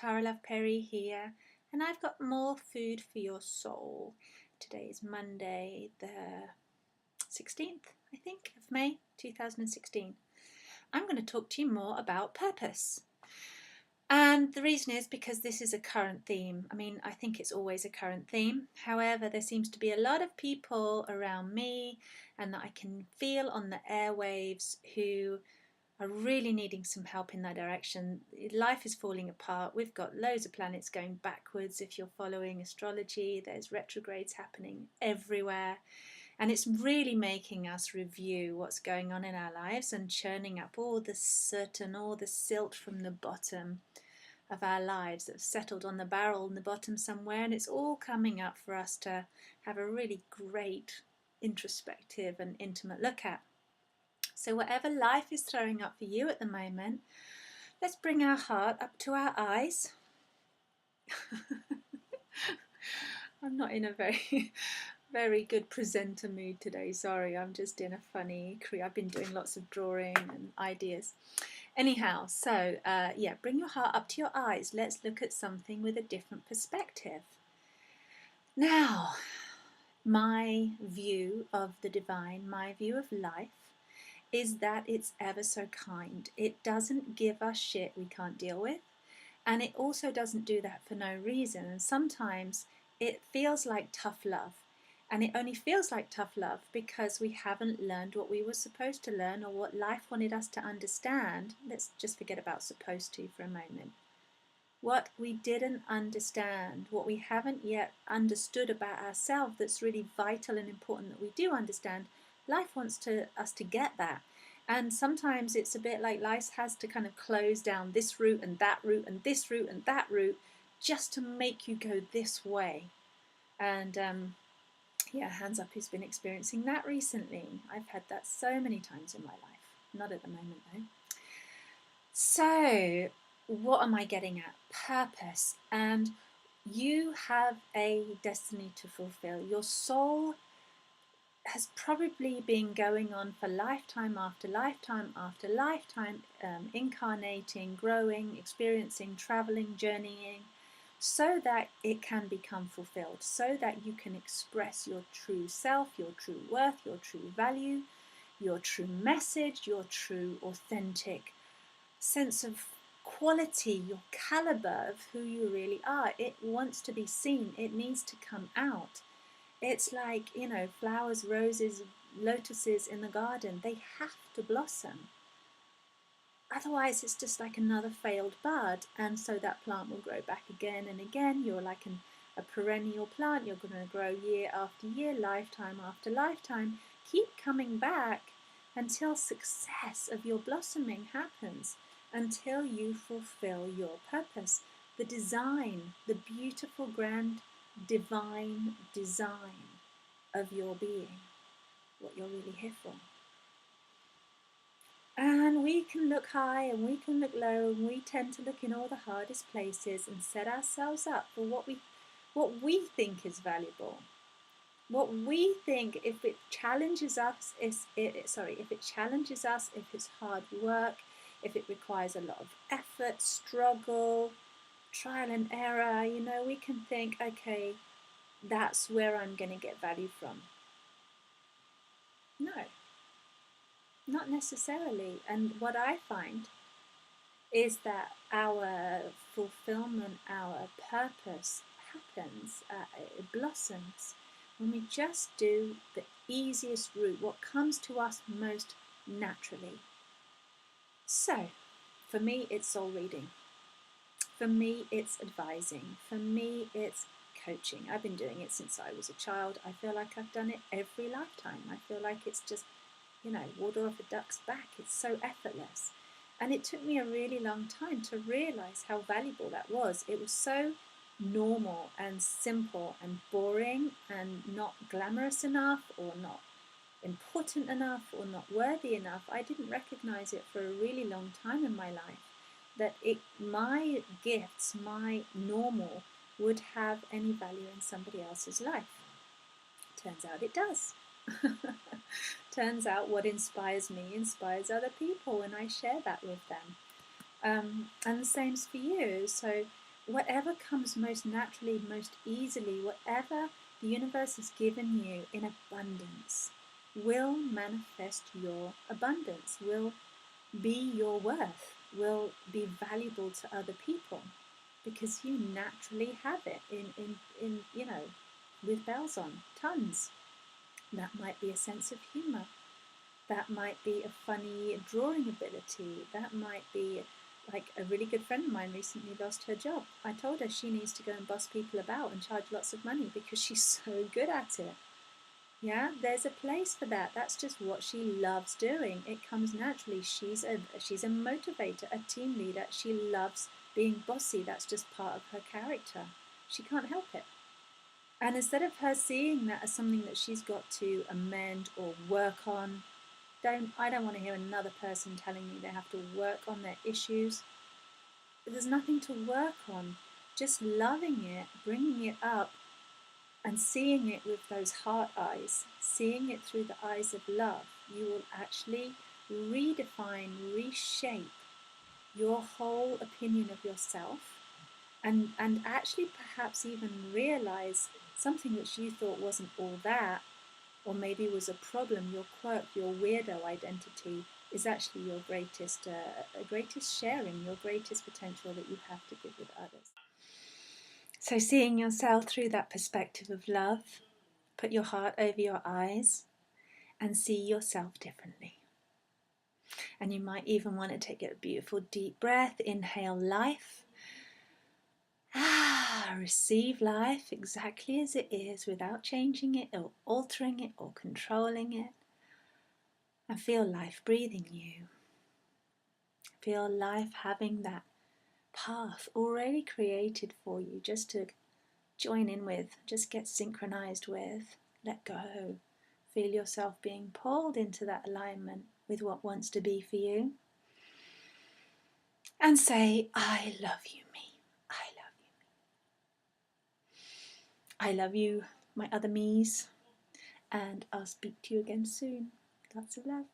Tara Love Perry here, and I've got more food for your soul. Today is Monday, the 16th, I think, of May 2016. I'm going to talk to you more about purpose. And the reason is because this is a current theme. I mean, I think it's always a current theme. However, there seems to be a lot of people around me and that I can feel on the airwaves who are really needing some help in that direction. Life is falling apart. We've got loads of planets going backwards. If you're following astrology, there's retrogrades happening everywhere. And it's really making us review what's going on in our lives and churning up all the soot and all the silt from the bottom of our lives that have settled on the barrel in the bottom somewhere. And it's all coming up for us to have a really great introspective and intimate look at. So whatever life is throwing up for you at the moment, let's bring our heart up to our eyes. I'm not in a very good presenter mood today, sorry, I'm just in a funny, I've been doing lots of drawing and ideas. Anyhow, so yeah, bring your heart up to your eyes. Let's look at something with a different perspective. Now, my view of the divine, my view of life, is that it's ever so kind. It doesn't give us shit we can't deal with, and it also doesn't do that for no reason. And sometimes it feels like tough love, and it only feels like tough love because we haven't learned what we were supposed to learn or what life wanted us to understand. Let's just forget about supposed to for a moment. What we didn't understand, what we haven't yet understood about ourselves that's really vital and important that we do understand, life wants us to get that. And sometimes it's a bit like life has to kind of close down this route and that route and this route and that route just to make you go this way. And yeah, hands up who's been experiencing that recently. I've had that so many times in my life. Not at the moment though. So what am I getting at? Purpose. And you have a destiny to fulfill. Your soul has probably been going on for lifetime after lifetime after lifetime, incarnating, growing, experiencing, traveling, journeying, so that it can become fulfilled, so that you can express your true self, your true worth, your true value, your true message, your true authentic sense of quality, your caliber of who you really are. It wants to be seen. It needs to come out. It's like, you know, flowers, roses, lotuses in the garden. They have to blossom. Otherwise, it's just like another failed bud. And so that plant will grow back again and again. You're like a perennial plant. You're going to grow year after year, lifetime after lifetime. Keep coming back until success of your blossoming happens, until you fulfill your purpose. The design, the beautiful, grand, divine design of your being, what you're really here for. And we can look high and we can look low, and we tend to look in all the hardest places and set ourselves up for what we think is valuable. What we think, if it challenges us, if it's hard work, if it requires a lot of effort, struggle, trial and error, you know, we can think, okay, that's where I'm going to get value from. No, not necessarily. And what I find is that our fulfillment, our purpose happens, it blossoms when we just do the easiest route, what comes to us most naturally. So, for me, it's soul reading. For me, it's advising. For me, it's coaching. I've been doing it since I was a child. I feel like I've done it every lifetime. I feel like it's just, you know, water off a duck's back. It's so effortless. And it took me a really long time to realize how valuable that was. It was so normal and simple and boring and not glamorous enough, or not important enough, or not worthy enough. I didn't recognize it for a really long time in my life, that my gifts, my normal, would have any value in somebody else's life. Turns out it does. Turns out what inspires me inspires other people, and I share that with them. And the same's for you. So whatever comes most naturally, most easily, whatever the universe has given you in abundance will manifest your abundance, will be your worth, will be valuable to other people, because you naturally have it in with bells on, tons. That might be a sense of humor, that might be a funny drawing ability, that might be like a really good friend of mine recently lost her job. I told her she needs to go and boss people about and charge lots of money because she's so good at it. Yeah, there's a place for that. That's just what she loves doing. It comes naturally. She's a motivator, a team leader. She loves being bossy. That's just part of her character. She can't help it. And instead of her seeing that as something that she's got to amend or work on, I don't want to hear another person telling me they have to work on their issues. There's nothing to work on. Just loving it, bringing it up, and seeing it with those heart eyes, seeing it through the eyes of love, you will actually redefine, reshape your whole opinion of yourself, and actually perhaps even realize something which you thought wasn't all that, or maybe was a problem, your quirk, your weirdo identity, is actually your greatest sharing, your greatest potential that you have to give with others. So seeing yourself through that perspective of love, put your heart over your eyes and see yourself differently. And you might even want to take a beautiful deep breath, inhale life. Receive life exactly as it is without changing it or altering it or controlling it. And feel life breathing you. Feel life having that path already created for you just to join in with, just get synchronized with, let go. Feel yourself being pulled into that alignment with what wants to be for you. And say, I love you, me. I love you, me. I love you, my other me's. And I'll speak to you again soon. Lots of love.